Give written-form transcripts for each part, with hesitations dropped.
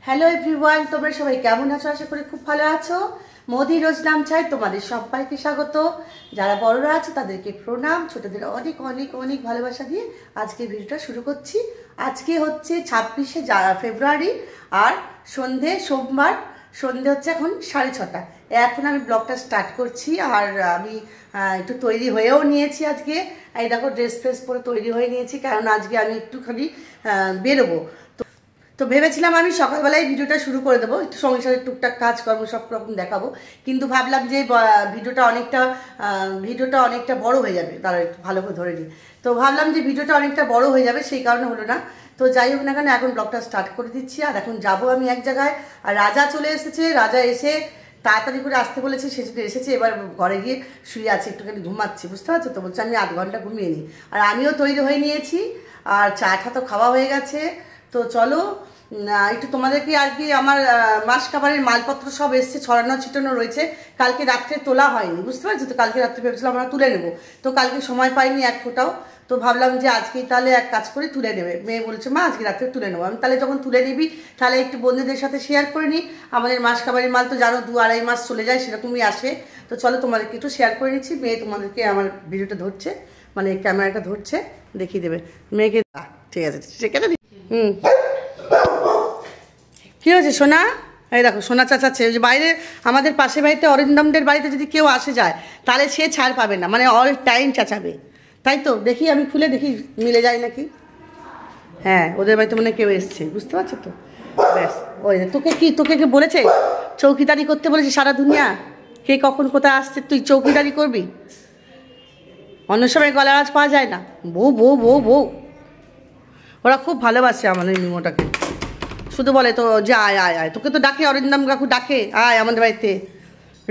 Hello everyone, তোমরা সবাই কেমন আছো? আশা করি খুব ভালো আছো। মোদি রোজ নাম চাই তোমাদের সবাইকে স্বাগত। যারা বড়রা আছে তাদেরকে প্রণাম, ছোটদের অনেক অনেক অনেক ভালোবাসা দিয়ে আজকে ভিডিওটা শুরু করছি। আজকে হচ্ছে 26শে ফেব্রুয়ারি আর সোমবার সন্ধে হচ্ছে এখন 6:30। এখন আমি ব্লগটা স্টার্ট করছি। আর আমি একটু তৈরি হয়েও নিয়েছি আজকে। এই দেখো ড্রেস ফ্রেস পরে তৈরি হয়ে নিয়েছি, কারণ আজকে আমি একটুখানি বেরোবো। তো ভেবেছিলাম আমি সকালবেলায় ভিডিওটা শুরু করে দেবো, একটু সংসারের টুকটাক কাজকর্ম সব রকম দেখাবো, কিন্তু ভাবলাম যে ভিডিওটা অনেকটা বড় হয়ে যাবে। তারা একটু ভালো করে ধরে নিই। তো ভাবলাম যে ভিডিওটা অনেকটা বড় হয়ে যাবে, সেই কারণে হলো না। তো যাই হোক না কেন, এখন ব্লগটা স্টার্ট করে দিচ্ছি। আর এখন যাবো আমি এক জায়গায়। আর রাজা চলে এসেছে। রাজা এসে তাড়াতাড়ি করে আসতে বলেছে, সে যদি এসেছে। এবার ঘরে গিয়ে শুয়ে আছে, একটুখানি ঘুমাচ্ছি, বুঝতে পারছো তো। বলছে আমি 8 ঘন্টা ঘুমিয়ে নিই। আর আমিও তৈরি হয়ে নিয়েছি, আর চাটা তো খাওয়া হয়ে গেছে। তো চলো একটু তোমাদেরকে আর কি আমার মাস কাবারের মালপত্র সব এসছে, ছড়ানো ছিটানো রয়েছে। কালকে রাত্রে তোলা হয়নি, বুঝতে পারছি তো। কালকে রাত্রে ভেবেছিলাম আমরা তুলে নেবো, তো কালকে সময় পাইনি এক ফোঁটাও। তো ভাবলাম যে আজকেই তাহলে এক কাজ করে তুলে নেবে। মেয়ে বলছে মা আজকে রাত্রে তুলে নেবো। আমি তাহলে যখন তুলে নিবি তাহলে একটু বন্ধুদের সাথে শেয়ার করে নিই। আমাদের মাস কাবারের মাল তো জানো 2-2.5 মাস চলে যায়, সেরকমই আসে। তো চলো তোমাদেরকে একটু শেয়ার করে নিচ্ছি। মেয়ে তোমাদেরকে আমার ভিডিওটা ধরছে, মানে ক্যামেরাটা ধরছে, দেখিয়ে দেবে মেয়েকে। ঠিক আছে, সেখানে কি হয়েছে সোনা? এই দেখো সোনা চাচাচ্ছে। ওই যে বাইরে আমাদের পাশে বাড়িতে অরিন্দমদের বাড়িতে যদি কেউ আসে যায় তাহলে সে ছাড় পাবে না, মানে অল টাইম চাচাবে। তাই তো, দেখি আমি খুলে দেখি মিলে যায় নাকি। হ্যাঁ, ওদের বাড়িতে মনে কেউ এসছে, বুঝতে পারছো তো। ব্যাস, ওই তোকে কে বলেছে চৌকিদারি করতে বলেছে সারা দুনিয়া? কে কখন কোথায় আসছে তুই চৌকিদারি করবি? অন্য সময় গলা আওয়াজ পাওয়া যায় না, বউ বউ বউ বউ। ওরা খুব ভালোবাসে আমাদের মিমোটাকে, শুধু বলে তো যে আয় আয় আয়। তোকে তো ডাকে, অরিন্দম কাকু ডাকে আয় আমাদের বাড়িতে,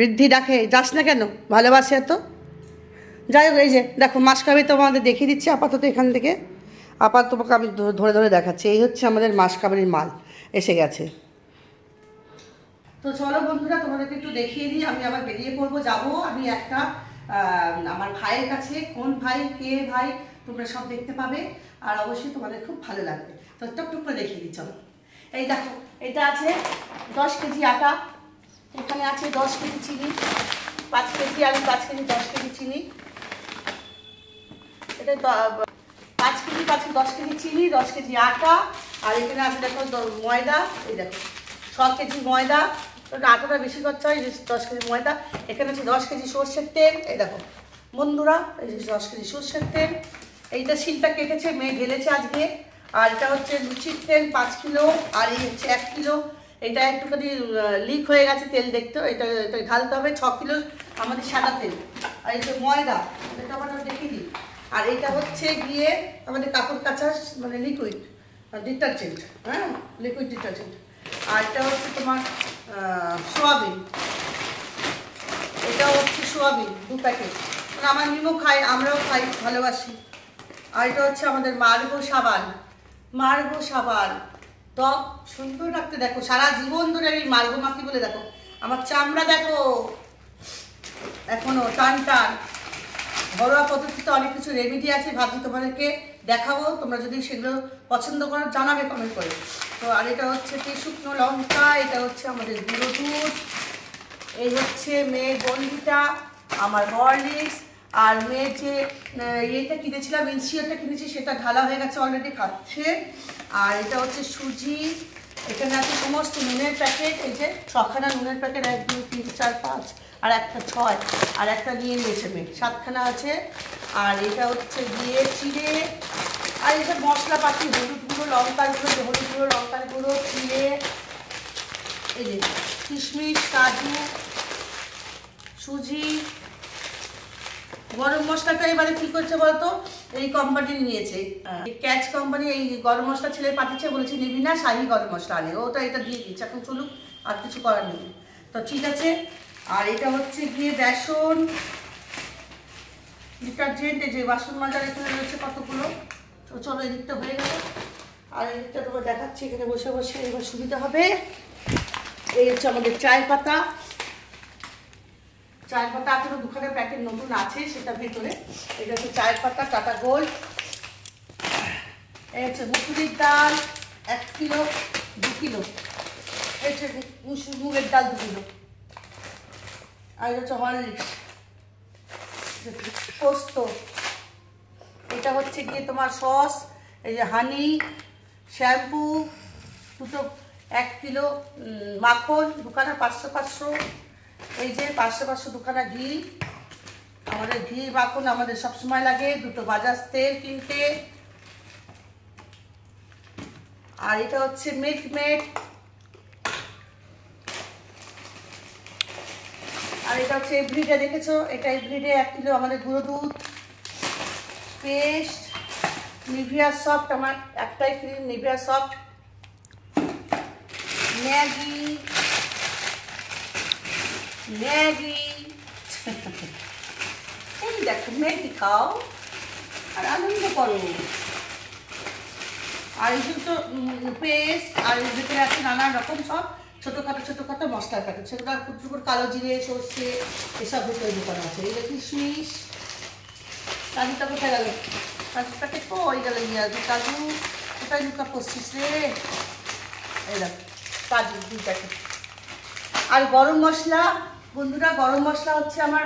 ঋদ্ধি ডাকে, যাস না কেন? ভালোবাসে এত। যাই হোক, এই যে দেখো মাসকাবারি তো আমাদের দেখিয়ে দিচ্ছি আপাতত। এখান থেকে আপাতত তোমাকে আমি ধরে ধরে দেখাচ্ছি। এই হচ্ছে আমাদের মাসকাবারির মাল এসে গেছে। তো চলো বন্ধুরা, তোমাদেরকে একটু দেখিয়ে দিই। আমি আবার বেরিয়ে পড়বো, যাবো আমি একটা আমার ভাইয়ের কাছে। কোন ভাই, কে ভাই, তোমরা সব দেখতে পাবে। আর অবশ্যই তোমাদের খুব ভালো লাগবে। তো টুকটুক করে দেখিয়ে দিই চলো। এই দেখো, এটা আছে 10 কেজি আটা, এখানে আছে 10 কেজি চিনি, 5 কেজি আলু, 5 কেজি 10 কেজি চিনি। এটা 5 কেজি 10 কেজি চিনি, 10 কেজি আটা। আর এখানে আছে দেখো ময়দা, এই দেখো 6 কেজি ময়দা। আটাটা বেশি খরচা হয়, 10 কেজি ময়দা। এখানে আছে 10 কেজি সর্ষের তেল, এই দেখো বন্ধুরা, এই যে 10 কেজি সর্ষের তেল। এইটা শিলটা কেটেছে, মেয়ে ঢেলেছে আজকে। আর এটা হচ্ছে লুচির তেল 5 কিলো, আর এই হচ্ছে 1 কিলো। এটা একটুখানি লিক হয়ে গেছে তেল, দেখতে এটা ঢালতে হবে। 6 কিলো আমাদের সাদা তেল। আর এই যে ময়দা, এটা আমরা দেখিয়ে দিই। আর এটা হচ্ছে গিয়ে আমাদের কাপড় কাচার মানে লিকুইড ডিটারজেন্ট, হ্যাঁ, লিকুইড ডিটারজেন্ট। আর এটা হচ্ছে তোমার সোয়াবিন, এটা হচ্ছে সোয়াবিন 2 প্যাকেট। মানে আমার মিমো খাই, আমরাও খাই, ভালোবাসি। আর এটা হচ্ছে আমাদের মার্গো সাবান। ত্বক সুন্দর রাখতে দেখো সারা জীবন ধরে আমি মার্গো মাখি বলে দেখো আমার চামড়া দেখো এখনো টান টান। ঘরোয়া পদ্ধতিতে অনেক কিছু রেমেডি আছে, ভাবছি তোমাদেরকে দেখাবো। তোমরা যদি সেগুলো পছন্দ করো জানাবে কমেন্ট করে। তো আর এটা হচ্ছে কি শুকনো লঙ্কা, এটা হচ্ছে আমাদের গুঁড়ো দুধ, এই হচ্ছে মেয়ের বন্ডিটা, আমার হরলিক্স। আর মেয়ের যে ইয়েটা কিনেছিলাম, ইনসিওরটা কিনেছি, সেটা ঢালা হয়ে গেছে অলরেডি, খাচ্ছে। আর এটা হচ্ছে সুজি। এখানে আছে সমস্ত নুনের প্যাকেট, এই যে 6খানা নুনের প্যাকেট, 1 2 3 4 5, আর একটা 6, আর একটা নিয়ে নিয়েছে মেয়ে, 7খানা আছে। আর এটা হচ্ছে গিয়ে চিড়ে, আর এই যে মশলাপাতি, হলুদ গুঁড়ো, লঙ্কার গুঁড়ো, চিড়ে, এই যে কিশমিশ, কাজু, সুজি, গরম মশলাটা এবারে কি করছে বলতো, এই কোম্পানি নিয়েছে, ক্যাচ কোম্পানি। এই গরম মশলা ছেলে পাঠিয়েছে, বলেছে নিবি না, শাহি গরম মশলা আনে। ওটা এটা দিয়ে দিচ্ছে, এখন চলুক, আর কিছু করার নেই। তো ঠিক আছে। আর এটা হচ্ছে গিয়ে বেসন ডিটারজেন্ট, এই যে বাসন মাজার এখানে রয়েছে কতগুলো। তো চলো, এদিকটা হয়ে গেল। আর এদিকটা তোমার দেখাচ্ছি, এখানে বসে বসে এবার সুবিধা হবে। এই হচ্ছে আমাদের চায়ের পাতা এখনো 2খানা প্যাকেট নতুন আছে সেটা ভেতরে। এটা হচ্ছে চায়ের পাতা, টাটা গোল্ড। এই হচ্ছে মুসুরির ডাল 1 কিলো, 2 কিলো। এই যে মুগের ডাল 2 কিলো, আর হচ্ছে হরলিক্স, পোস্ত, এটা হচ্ছে গিয়ে তোমার সস, এই যে হানি, শ্যাম্পু, 1 কিলো মাখন, দুখানা 500, এই যে 500 দুখানা ঘি, আমাদের ঘি মাখন আমাদের সবসময় লাগে, 2টো বাজাজ তেল কিনতে, আর এটা হচ্ছে মিল্কমেড, আর এটা হচ্ছে এভরিডে, দেখেছো এটা এভরিডে 1 কিলো আমাদের গুঁড়ো দুধ, পেস্ট, নিভিয়া সফট, আমার একটাই ক্রিম নিভিয়া সফট, ম্যাগি এই দেখো ম্যাগি খাও আর আনন্দ করো। আর এই দুটো পেস্ট, আর এর ভিতরে আছে নানান রকম সব ছোটোখাটো মশলার প্যাকেট, সেগুলো আর কুচুকুর কালো জিরে, সর্ষে এসব তৈরি করা আছে। এই যে কিশমিশ, কাজুটা কোথায় গেল? কাজুর প্যাকেট কই গেল? কাজু কোথায় লুকা পড়ছিস রে? এই দেখ কাজু 2 প্যাকেট। আর গরম মশলা বন্ধুরা, গরম মশলা হচ্ছে আমার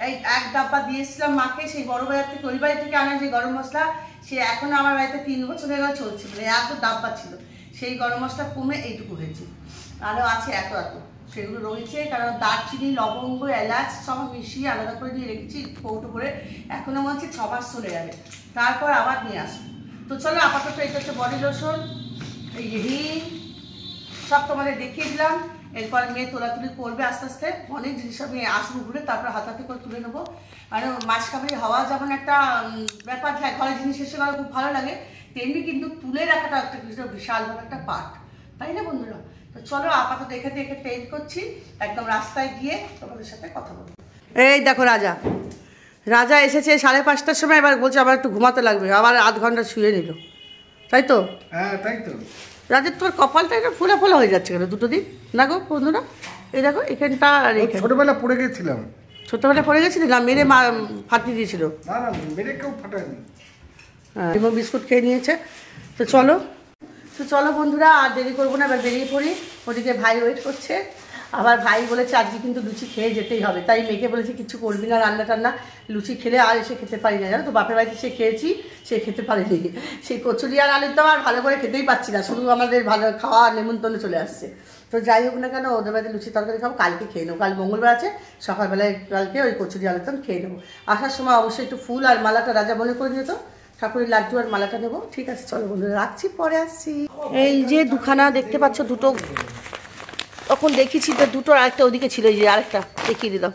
এই 1 ডাব্বা দিয়েছিলাম মাকে, সেই বড় বাজার থেকে, ওই বাড়ি থেকে আনা যে গরম মশলা, সে এখনও আমার বাড়িতে 3 বছর হয়ে গেলে চলছে, মানে এত ডাব্বা ছিল, সেই গরম মশলা কমে এইটুকু হয়েছে, আরও আছে এত সেগুলো রয়েছে, কারণ দারচিনি, লবঙ্গ, এলাচ সব মিশিয়ে আলাদা করে দিয়ে রেখেছি কৌটো করে, এখনও মনে হচ্ছে 6 মাস চলে যাবে, তারপর আবার নিয়ে আসবো। তো চলো আপাতত এটা হচ্ছে বডি লোশন, এই হিং সব তোমাদের দেখিয়ে দিলাম। এরপরে মেয়ে তোলাতুলি করবে আস্তে আস্তে, অনেক জিনিস আমি আসবো ঘুরে, তারপর হাতাতে করে তুলে নেবো। আর মাছ কাবাড়ি হওয়া যেমন একটা ব্যাপার থাকে, ঘরে জিনিস এসে গেলে খুব ভালো লাগে, তেমনি কিন্তু তুলে রাখাটা একটা বিশালভাবে একটা পার্ট, তাই না বন্ধুরা? তো চলো আপাতত এখানে ট্রেন করছি, একদম রাস্তায় গিয়ে তোমাদের সাথে কথা বলবো। এই দেখো রাজা এসেছে 5:30টার সময়, এবার বলছে আবার একটু ঘুমাতে লাগবে, আবার আধ ঘন্টা শুয়ে নিল, তাই তো? হ্যাঁ তাই তো। রাজের তোর কপালটা এটা ফোলা হয়ে যাচ্ছে কেন 2 দিন না গো বন্ধুরা? এই দেখো এখানটা, আর ছোটবেলা পড়ে গেছিলাম। ছোটবেলায় পড়ে গেছিলি না? মেরে ফাটিয়ে দিয়েছিল? না মেরে কেউ ফাটায়নি। হ্যাঁ, এবং বিস্কুট খেয়ে নিয়েছে। তো চলো বন্ধুরা, আর দেরি করবো না, এবার বেরিয়ে পড়ি। ওদিকে ভাই ওয়েট করছে, আবার ভাই বলেছে আজকে কিন্তু লুচি খেয়ে যেতেই হবে, তাই মেয়েকে বলেছে কিছু করবি না, রান্না টান্না, লুচি খেলে আর এসে খেতে পারি না, জানো তো? বাপের বাড়িতে সে খেয়েছি, সে খেতে পারেনি, সেই কচুরি আর আলুর দম আর ভালো করে খেতেই পাচ্ছি না, শুধু আমাদের ভালো খাওয়া নেমন্তন্ন চলে আসছে। তো যাই হোক না কেন, ওদের বাড়িতে লুচি তরকারি খাবো, কালকে খেয়ে নেবো, কাল মঙ্গলবার আছে, সকালবেলায় কালকে ওই কচুরি আলুর দম খেয়ে নেবো। আসার সময় অবশ্যই একটু ফুল আর মালাটা রাজা মনে করে যেত, ঠাকুরের লাড্ডু আর মালাটা নেবো। ঠিক আছে চলো বন্ধুরা, রাখছি, পরে আসছি। এই যে 2খানা দেখতে পাচ্ছ, 2টো তখন দেখেছি তো, 2টো আরেকটা ওদিকে ছিল, এই যে আরেকটা দেখিয়ে দিলাম,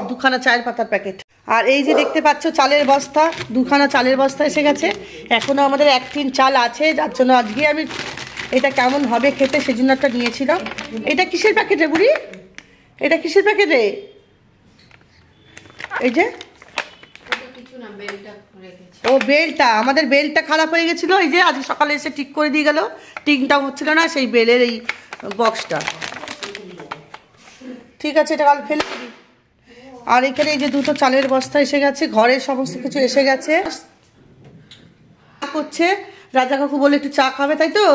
2খানা চায়ের পাতার প্যাকেট। আর এই যে দেখতে পাচ্ছ চালের বস্তা, 2খানা চালের বস্তা এসে গেছে, এখনও আমাদের 1 টিন চাল আছে, যার জন্য আজকে আমি এটা কেমন হবে খেতে সেজন্য একটা নিয়েছিলাম। এটা কিসের প্যাকেট রে বুড়ি? এটা কিসের প্যাকেট রে? এই যে ও বেলটা, আমাদের বেলটা খারাপ হয়ে গেছিলো, এই যে আজকে সকালে এসে ঠিক করে দিয়ে গেল, টিংটাও হচ্ছিল না, সেই বেলের এই বক্সটা। ঠিক আছে, এটা কাল ফেলে দিবি। আর এখানে এই যে 2টো চালের বস্তা এসে গেছে, ঘরের সমস্ত কিছু এসে গেছে। করছে রাজা কাকু বলে একটু চা খাবে, তাই তো?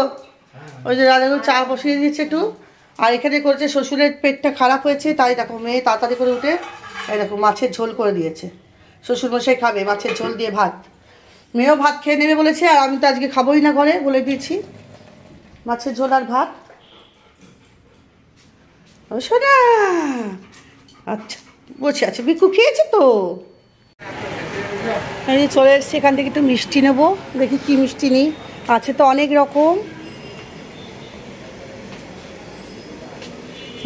ওই যে রাজা কাকু চা বসিয়ে দিয়েছে একটু। আর এখানে করেছে শ্বশুরের পেটটা খারাপ হয়েছে, তাই দেখো মেয়ে তাড়াতাড়ি করে উঠে এই দেখো মাছের ঝোল করে দিয়েছে, শ্বশুরমশাই খাবে মাছের ঝোল দিয়ে ভাত, মেয়েও ভাত খেয়ে নেবে বলেছে, আর আমি তো আজকে খাবোই না, ঘরে বলে দিয়েছি মাছের ঝোল আর ভাত। ও শোনা, আচ্ছা বসে আছে, বিকু খেয়েছে তো। এই যে চলে এসছি, এখান থেকে একটু মিষ্টি নেবো, দেখি কি মিষ্টি নিই, আছে তো অনেক রকম।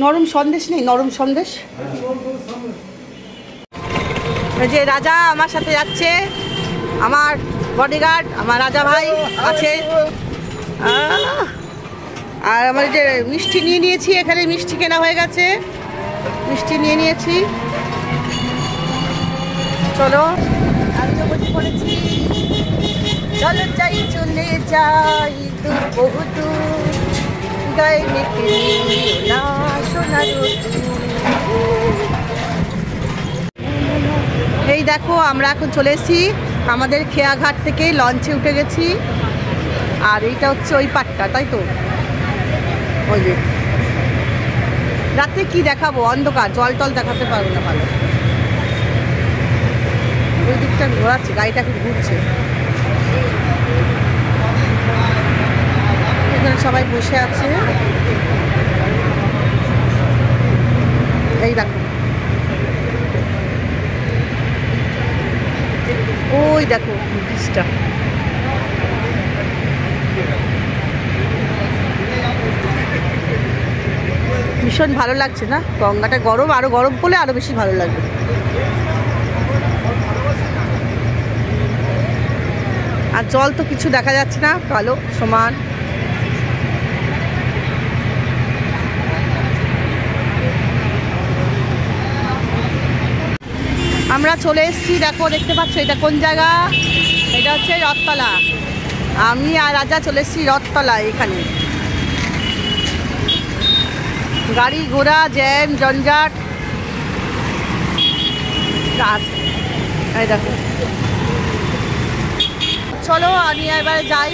নরম সন্দেশ নেই? নরম সন্দেশ। এই যে রাজা আমার সাথে যাচ্ছে, আমার বডিগার্ড, আমার রাজা ভাই আছে। আর আমার যে মিষ্টি নিয়ে নিয়েছি, এখানে মিষ্টি কেনা হয়ে গেছে, মিষ্টি নিয়ে নিয়েছি। চলো আমি তো বসে পড়েছি, চলো যাই চলে যাই দূর বহু দূর, গায়ে মেখে না সোনার। এই দেখো আমরা এখন চলে এসেছি আমাদের খেয়াঘাট থেকে, লঞ্চে উঠে গেছি। আর এইটা হচ্ছে ওই পাটটা, তাই তো? ওই যে রাতে কি দেখাবো, অন্ধকার, জল টল দেখাতে পারবো না ভালো। ওই দিকটা ঘোরাচ্ছে, গাড়িটা কি ঘুরছে। এখানে সবাই বসে আছে, এই দেখো ওই দেখো ব্রিজটা। ভীষণ ভালো লাগছে না, গঙ্গাটা গরম, আরো গরম পড়লে আরো বেশি ভালো লাগবে। আর জল তো কিছু দেখা যাচ্ছে না, কালো সমান। আমরা চলে এসেছি, দেখো দেখতে পাচ্ছ এটা কোন জায়গা, এটা হচ্ছে রথতলা। আমি আর রাজা চলে এসেছি রথতলা। এখানে গাড়ি ঘোড়া, জ্যাম জঞ্জাট, এই দেখো। চলো আমি এবারে যাই,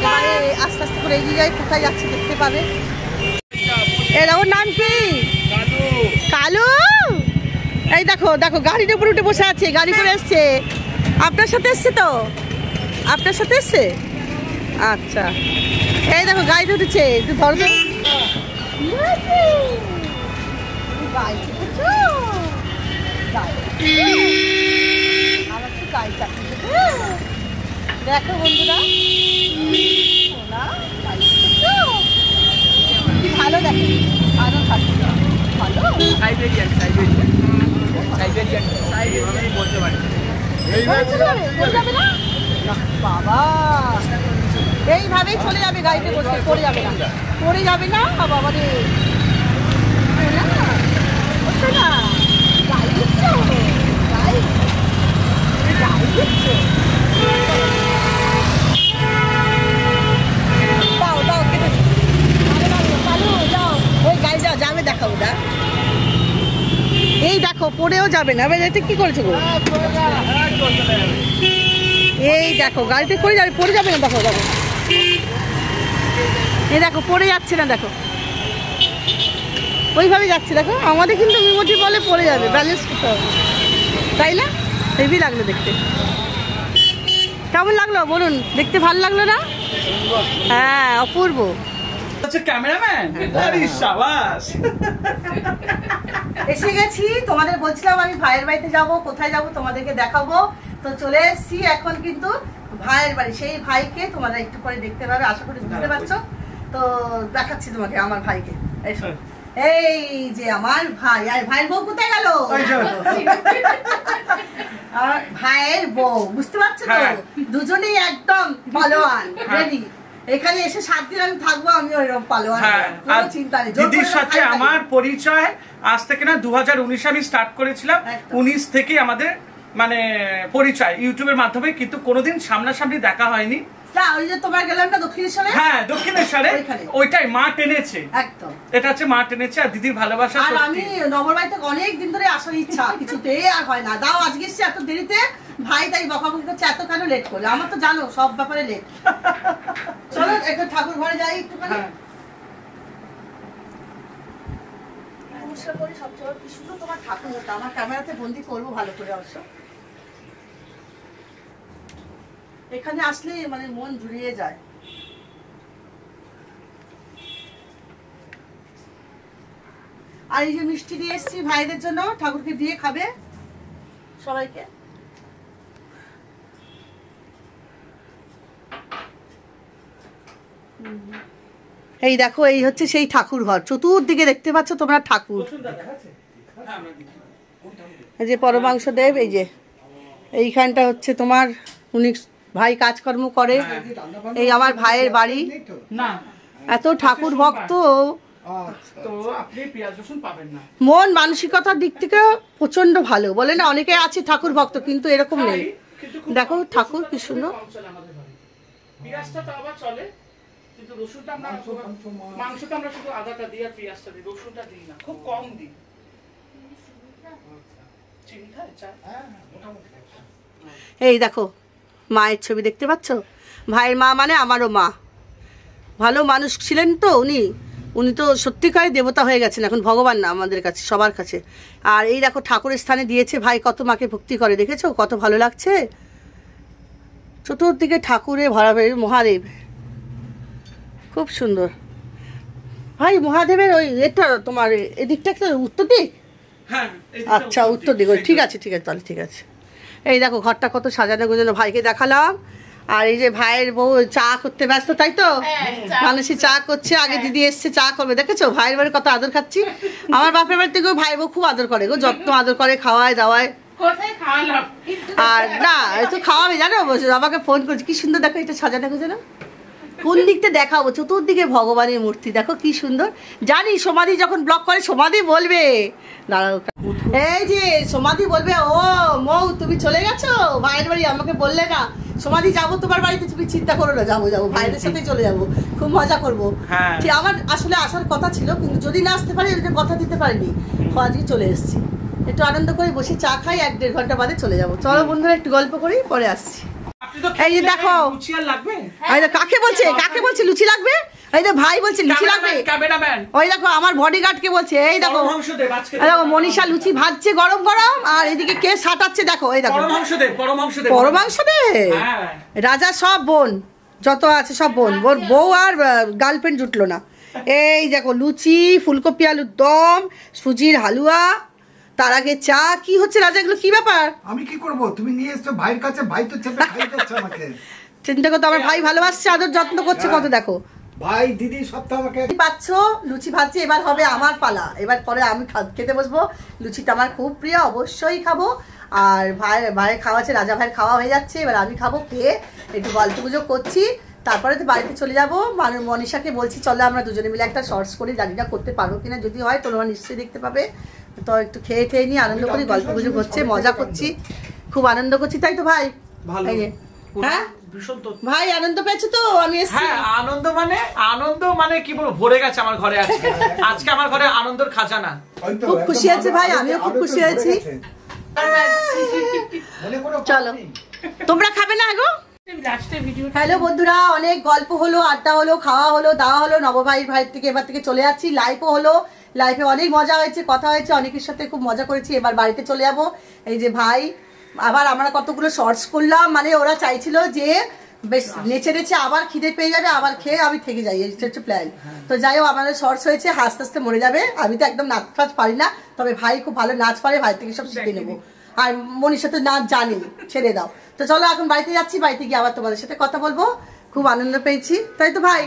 এবারে আস্তে আস্তে করে এগিয়ে যাই। কোথায় যাচ্ছি দেখতে পাবে। এর ওর নাম কি? কালু। এই দেখো দেখো গাড়ির উপরে উঠে বসে আছে, গাড়ি করে এসছে। আপনার সাথে এসছে তো? আপনার সাথে এসছে? আচ্ছা, এই দেখো গাড়িতে উঠেছে। একটু ধরো তো। দেখো বন্ধুরা, ভালো দেখো, আরো ভালো বাবা। এইভাবেই চলে যাবে, গাড়িতে বসে পড়ে যাবে না, পড়ে যাবে না বাবা রে। যাবে দেখাবো না, এই দেখো পড়েও যাবে না। এটা কি করেছো গো? এই দেখো গাড়িতে করে যাবে, পড়ে যাবে না। দেখো দেখো, এই দেখো পড়ে যাচ্ছে না, দেখো ওইভাবে যাচ্ছে। দেখো আমাদের কিন্তু বিমতি বলে পড়ে যাবে, ব্যালেন্স করতে হবে, তাই না? হেভি লাগলো দেখতে। কেমন লাগলো বলুন, দেখতে ভালো লাগলো না? হ্যাঁ, অপূর্ব। ক্যামেরাম্যান এসে গেছি, তোমাদের বলছিলাম আমি ভাইয়ের বাড়িতে যাব, কোথায় যাব তোমাদেরকে দেখাবো। তো চলে এসেছি এখন কিন্তু ভাইয়ের বাড়ি। সেই ভাইকে তোমরা একটু পরে দেখতে পাবে, আশা করি বুঝতে পারছো। তো দেখাচ্ছি তোমাকে আমার ভাইকে। এই যে আমার ভাই, আর ভাইয়ের বউ কোথায় গেল? আর ভাইয়ের বউ, বুঝতে পারছো তো? দুজনেই একদম পালোয়ান, রেডি। এখানে এসে 7 দিন আমি থাকবো, আমি ওইরকম পালোয়ান, কোনো চিন্তা নেই। দিদির সাথে আমার পরিচয় আজ থেকে না 2019 আমি স্টার্ট করেছিলাম। 19 থেকে আমাদের মানে পরিচয় ইউটিউবের মাধ্যমে, কিন্তু কোনোদিন সামনাসামনি দেখা হয়নি। ওই যে তোমার গেলাম না দক্ষিণেশ্বরে, হ্যাঁ দক্ষিণেশ্বরে, ওইটাই মা টেনেছে একদম। এটা হচ্ছে মা টেনেছে, আর দিদির ভালোবাসা। আর আমি নবরবাড়িতে অনেক দিন ধরে আসার ইচ্ছা, কিছুতে আর হয় না। দাও আজকে এসছি এত দেরিতে, ভাই তাই বকাবকি করছে এত কেন লেট করলে। আমার তো জানো সব ব্যাপারে লেট। চলো একটু ঠাকুর ঘরে যাই একটুখানি। নমস্কার করি সবচেয়ে কি সুন্দর তোমার ঠাকুরটা, আমার ক্যামেরাতে বন্দি করবো ভালো করে। অবশ্য এখানে আসলে মানে মন জুড়িয়ে যায়। আর এই যে মিষ্টি দিয়ে এসছি ভাইদের জন্য, ঠাকুরকে দিয়ে খাবে সবাইকে। এই দেখো, এই হচ্ছে সেই ঠাকুর ঘর। চতুর্দিকে দেখতে পাচ্ছ তোমরা ঠাকুর। এই যে পরমাংশদেব, এই যে এইখানটা হচ্ছে তোমার উনি ভাই কাজকর্ম করে। এই আমার ভাইয়ের বাড়ি। এত ঠাকুর ভক্ত, মন মানসিকতার দিক থেকে প্রচন্ড ভালো। বলে না অনেকে আছে ঠাকুর ভক্ত, কিন্তু এরকম নেই। দেখো ঠাকুর কি সুন্দর। কিন্তু রসুনটা আমরা মাংসটা আমরা শুধু আদাটা দিই আর পেঁয়াজটা দিই, রসুনটা দিই না, খুব কম দিই। এই দেখো মায়ের ছবি দেখতে পাচ্ছ। ভাইয়ের মা মানে আমারও মা। ভালো মানুষ ছিলেন তো উনি, উনি তো সত্যিকারই দেবতা হয়ে গেছেন, এখন ভগবান না আমাদের কাছে, সবার কাছে। আর এই দেখো ঠাকুরের স্থানে দিয়েছে ভাই, কত মাকে ভক্তি করে, দেখেছো কত ভালো লাগছে। চতুর্দিকে ঠাকুরে ভরা, মহাদেব খুব সুন্দর। ভাই মহাদেবের ওই এটা তোমার এদিকটা একটা উত্তর দিক? হ্যাঁ, আচ্ছা উত্তর দিক, ঠিক আছে তাহলে ঠিক আছে। এই দেখো ঘরটা কত সাজানো গোজানো, ভাইকে দেখালাম। আর এই যে ভাইয়ের বউ চা করতে ব্যস্ত, তাই তো? মানুষই চা করছে, আগে দিদি এসছে চা করবে, দেখেছো ভাইয়ের বাড়ি কত আদর খাচ্ছি। আমার বাপের বাড়ি থেকেও ভাই বউ খুব আদর করে গো, যত্ন আদর করে, খাওয়ায় দাওয়ায়। আর না তো খাওয়াবে জানো, আমাকে ফোন করছে কি সুন্দর দেখো এটা সাজানো গোজানো। কোন দিকটা দেখাবো, চতুর্দিকে ভগবানের মূর্তি দেখো কি সুন্দর। জানি সমাধি যখন ব্লক করে সমাধি বলবে, দাঁড়াও এই যে সমাধি বলবে, ও মৌ তুমি চলে গেছো ভাইয়ের বাড়ি, আমাকে বললে না সমাধি যাবো তোমার বাড়িতে, তুমি চিন্তা করো না, যাবো ভাইদের সাথে চলে যাবো, খুব মজা করবো। ঠিক আমার আসলে আসার কথা ছিল, কিন্তু যদি না আসতে পারি কথা দিতে পারিনি, আজকে চলে এসেছি। একটু আনন্দ করে বসে চা খাই, 1-1.5 ঘন্টা বাদে চলে যাবো। চলো বন্ধুরা একটু গল্প করি, পরে আসছি। এই যে দেখো কাকে বলছে লুচি লাগবে, এই যে ভাই বলছে লুচি লাগবে। ওই দেখো আমার বডিগার্ডকে বলছে, এই দেখো মনীষা লুচি ভাজছে গরম গরম, আর এদিকে কে সাটাচ্ছে দেখো, এই দেখো পরমাংশ দে। রাজা সব বোন যত আছে সব বোন, ওর বউ আর গার্লফ্রেন্ড জুটলো না। এই দেখো লুচি, ফুলকপি আলুর দম, সুজির হালুয়া, তার আগে চা। কি হচ্ছে রাজা, এগুলো কি ব্যাপার? আমি কি করব, তুমি নিয়ে এসছো ভাইয়ের কাছে, ভাই তো চেপে খাই যাচ্ছে আমাকে। চিন্তা করতে, আমার ভাই ভালোবাসছে, আদর যত্ন করছে কত, দেখো ভাই দিদি সব তো আমাকে পাচ্ছ। লুচি ভাজছে, এবার হবে আমার পালা, এবার পরে আমি খেতে বসবো। লুচিটা আমার খুব প্রিয়, অবশ্যই খাবো। আর ভাইয়ের খাওয়া আছে, রাজা ভাইয়ের খাওয়া হয়ে যাচ্ছে, এবার আমি খাবো, খেয়ে একটু গল্প গুজব করছি, তারপরে তো বাড়িতে চলে যাবো। মনীষাকে বলছি চলো আমরা দুজনে মিলে একটা শর্টস করি, জানি না করতে পারবো কিনা, যদি হয় তোমরা নিশ্চয়ই দেখতে পাবে। তো একটু খেয়ে নিয়ে আনন্দ করি, গল্প গুজব হচ্ছে, মজা করছি, খুব আনন্দ করছি, তাই তো ভাই? হ্যাঁ ভাই আনন্দ পেয়েছো তো? আমি আনন্দ মানে কি বলবো, ভরে গেছে আমার ঘরে। আজকে আমার ঘরে আনন্দের খাজানা। খুব খুশি আছে ভাই, আমিও খুব খুশি হয়েছি। চলো তোমরা খাবে না গো? হ্যালো বন্ধুরা, অনেক গল্প হলো, আড্ডা হলো, খাওয়া হলো, দাওয়া হলো। ভাইয়ের থেকে এবার থেকে চলে যাচ্ছি, লাইভও হলো, লাইফে অনেক মজা হয়েছে, কথা হয়েছে, অনেকের সাথে খুব মজা করেছি। এবার বাড়িতে চলে যাবো। এই যে ভাই, আবার আমরা কতগুলো শর্টস করলাম, মানে ওরা চাইছিল যে বেশ নেচে নেচে আবার খিদে পেয়ে যাবে, আবার খেয়ে আমি থেকে যাই, এটা হচ্ছে প্ল্যান। তো যাই হোক আমাদের শর্টস হয়েছে, হাসতে হাসতে মরে যাবে। আমি তো একদম নাচ ফাচ পারি না, তবে ভাই খুব ভালো নাচ পারে, ভাই থেকে সব শিখে নেবো। আর মনির সাথে নাচ জানি, ছেড়ে দাও। তো চলো এখন বাড়িতে যাচ্ছি, বাড়িতে গিয়ে আবার তোমাদের সাথে কথা বলবো। খুব আনন্দ পেয়েছি, তাই তো ভাই?